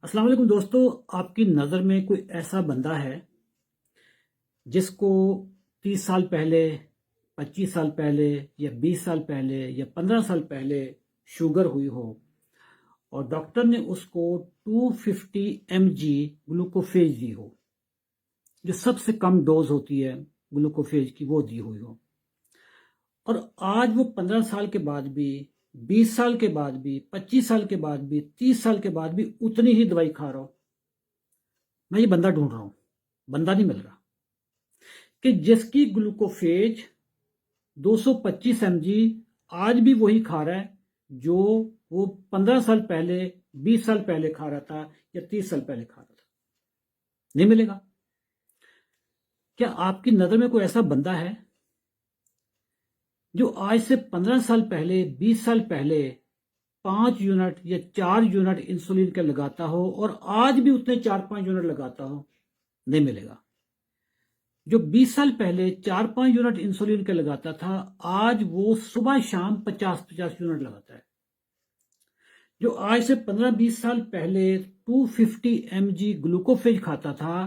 अस्सलाम वालेकुम दोस्तों। आपकी नज़र में कोई ऐसा बंदा है जिसको 30 साल पहले, 25 साल पहले या 20 साल पहले या 15 साल पहले शुगर हुई हो और डॉक्टर ने उसको 250 mg ग्लूकोफेज दी हो, जो सबसे कम डोज होती है ग्लूकोफेज की, वो दी हुई हो, और आज वो 15 साल के बाद भी, 20 साल के बाद भी, 25 साल के बाद भी, 30 साल के बाद भी उतनी ही दवाई खा रहा हो। मैं ये बंदा ढूंढ रहा हूं, बंदा नहीं मिल रहा कि जिसकी ग्लूकोफेज 225 mg आज भी वही खा रहा है जो वो 15 साल पहले, 20 साल पहले खा रहा था या 30 साल पहले खा रहा था। नहीं मिलेगा। क्या आपकी नजर में कोई ऐसा बंदा है जो आज से 15 साल पहले, 20 साल पहले 5 यूनिट या 4 यूनिट इंसुलिन के लगाता हो और आज भी उतने 4-5 यूनिट लगाता हो? नहीं मिलेगा। जो 20 साल पहले 4-5 यूनिट इंसुलिन के लगाता था, आज वो सुबह शाम 50-50 यूनिट लगाता है। जो आज से 15-20 साल पहले 250 mg ग्लूकोफेज खाता था,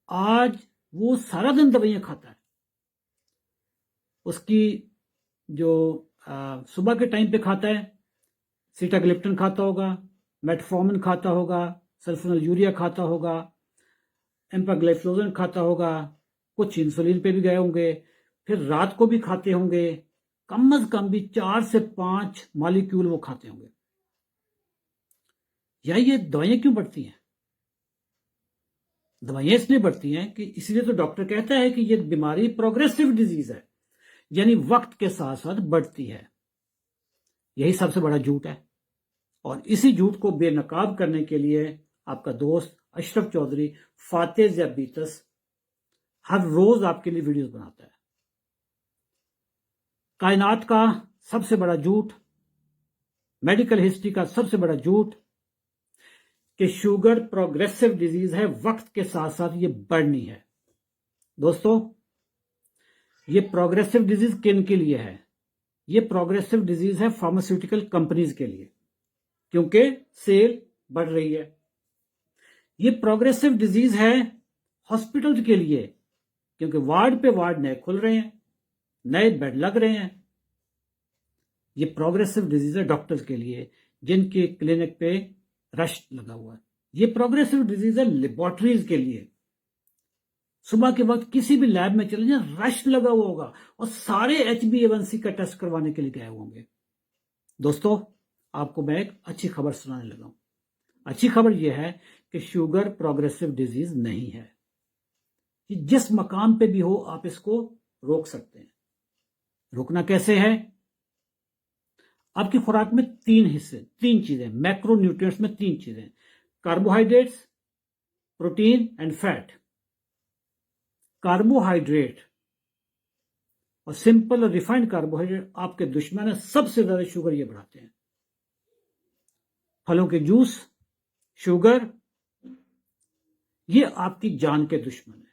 आज वो सारा दिन दवाइयां खाता है। उसकी जो सुबह के टाइम पे खाता है, सीटाग्लिप्टन खाता होगा, मेटफॉर्मिन खाता होगा, सल्फोनल यूरिया खाता होगा, एम्पाग्लाइफ्लोजन खाता होगा, कुछ इंसुलिन पे भी गए होंगे, फिर रात को भी खाते होंगे, कम अज कम भी 4 से 5 मॉलिक्यूल वो खाते होंगे। या ये दवाइयां क्यों बढ़ती हैं? दवाइयां इसलिए बढ़ती हैं कि इसलिए तो डॉक्टर कहता है कि ये बीमारी प्रोग्रेसिव डिजीज है, यानी वक्त के साथ साथ बढ़ती है। यही सबसे बड़ा झूठ है, और इसी झूठ को बेनकाब करने के लिए आपका दोस्त अशरफ चौधरी फातेह ज़ियाबीतस हर रोज आपके लिए वीडियोस बनाता है। कायनात का सबसे बड़ा झूठ, मेडिकल हिस्ट्री का सबसे बड़ा झूठ कि शुगर प्रोग्रेसिव डिजीज है, वक्त के साथ साथ ये बढ़नी है। दोस्तों, ये प्रोग्रेसिव डिजीज किन के लिए है? ये प्रोग्रेसिव डिजीज है फार्मास्यूटिकल कंपनीज के लिए, क्योंकि सेल बढ़ रही है। ये प्रोग्रेसिव डिजीज है हॉस्पिटल्स के लिए, क्योंकि वार्ड पे वार्ड नए खुल रहे हैं, नए बेड लग रहे हैं। ये प्रोग्रेसिव डिजीज है डॉक्टर्स के लिए, जिनके क्लिनिक पे रश लगा हुआ है। ये प्रोग्रेसिव डिजीज है लेबोरेटरीज के लिए। सुबह के वक्त किसी भी लैब में चले जाए, रश लगा हुआ होगा और सारे HbA1c का टेस्ट करवाने के लिए गए होंगे। दोस्तों, आपको मैं एक अच्छी खबर सुनाने लगा हूं। अच्छी खबर यह है कि शुगर प्रोग्रेसिव डिजीज नहीं है। कि जिस मकाम पे भी हो, आप इसको रोक सकते हैं। रोकना कैसे है? आपकी खुराक में 3 हिस्से, 3 चीजें, मैक्रोन्यूट्रिएंट्स में 3 चीजें, carbohydrates, protein and fat. Carbohydrate और सिंपल और रिफाइंड कार्बोहाइड्रेट आपके दुश्मन है। सबसे ज्यादा शुगर ये बढ़ाते हैं। फलों के जूस, शुगर, ये आपकी जान के दुश्मन है।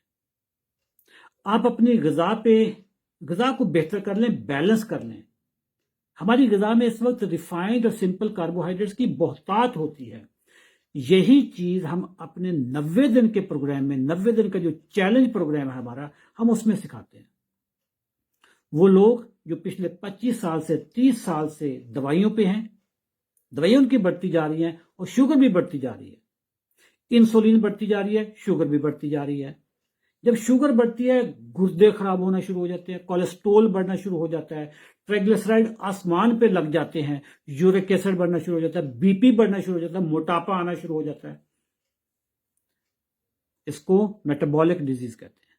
आप अपनी ग़िज़ा को बेहतर कर लें, बैलेंस कर लें। हमारी ग़िज़ा में इस वक्त रिफाइंड और सिंपल कार्बोहाइड्रेट्स की बहुतायत होती है। यही चीज हम अपने 90 दिन के प्रोग्राम में, 90 दिन का जो चैलेंज प्रोग्राम है हमारा, हम उसमें सिखाते हैं। वो लोग जो पिछले 25 साल से 30 साल से दवाइयों पे हैं, दवाइयां उनकी बढ़ती जा रही हैं और शुगर भी बढ़ती जा रही है। इंसुलिन बढ़ती जा रही है, शुगर भी बढ़ती जा रही है। जब शुगर बढ़ती है, गुर्दे खराब होना शुरू हो जाते हैं, कोलेस्ट्रोल बढ़ना शुरू हो जाता है, ट्राइग्लिसराइड आसमान पे लग जाते हैं, यूरिक एसिड बढ़ना शुरू हो जाता है, बीपी बढ़ना शुरू हो जाता है, मोटापा आना शुरू हो जाता है। इसको मेटाबॉलिक डिजीज कहते हैं।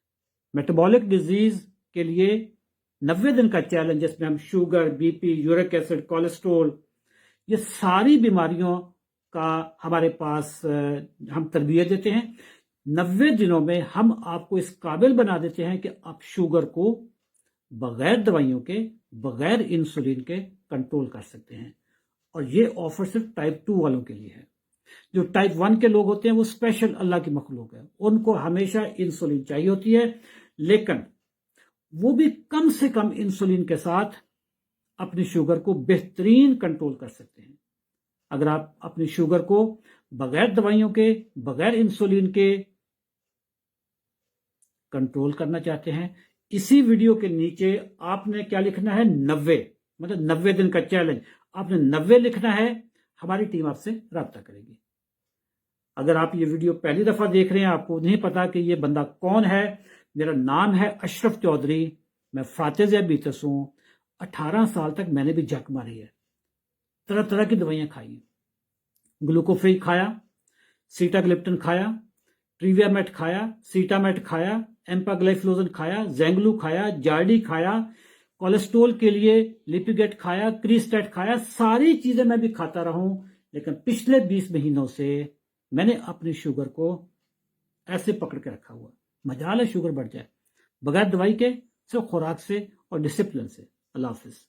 मेटाबॉलिक डिजीज के लिए 90 दिन का चैलेंज, जिसमें हम sugar, BP, uric acid, cholesterol, ये सारी बीमारियों का हमारे पास हम तरबियत देते हैं। 90 दिनों में हम आपको इस काबिल बना देते हैं कि आप शुगर को बगैर दवाइयों के, बगैर इंसुलिन के कंट्रोल कर सकते हैं। और ये ऑफर सिर्फ टाइप 2 वालों के लिए है। जो टाइप 1 के लोग होते हैं, वो स्पेशल अल्लाह की मखलूक है, उनको हमेशा इंसुलिन चाहिए होती है, लेकिन वो भी कम से कम इंसुलिन के साथ अपनी शुगर को बेहतरीन कंट्रोल कर सकते हैं। अगर आप अपनी शुगर को बगैर दवाइयों के, बगैर इंसुलिन के कंट्रोल करना चाहते हैं, इसी वीडियो के नीचे आपने क्या लिखना है, 90, मतलब 90 दिन का चैलेंज। आपने 90 लिखना है, हमारी टीम आपसे राब्ता करेगी। अगर आप ये वीडियो पहली दफा देख रहे हैं, आपको नहीं पता कि ये बंदा कौन है, मेरा नाम है अशरफ चौधरी, मैं फातिज बीतस हूं। 18 साल तक मैंने भी जक मारी है, तरह तरह की दवाइयां खाई, ग्लूकोफ्री खाया, सीटाग्लिप्टन खाया, ट्रीवियामेट खाया, सीटामेट खाया, एम्पाग्लाइफ्लोजन खाया, जेंगलू खाया, जार्डी खाया, कोलेस्ट्रोल के लिए लिपिगेट खाया, क्रीस्टेट खाया, सारी चीजें मैं भी खाता रहा हूं। लेकिन पिछले 20 महीनों से मैंने अपनी शुगर को ऐसे पकड़ के रखा हुआ। मजाल है शुगर बढ़ जाए, बगैर दवाई के, सिर्फ खुराक से और डिसिप्लिन से। अल्लाह हाफिज।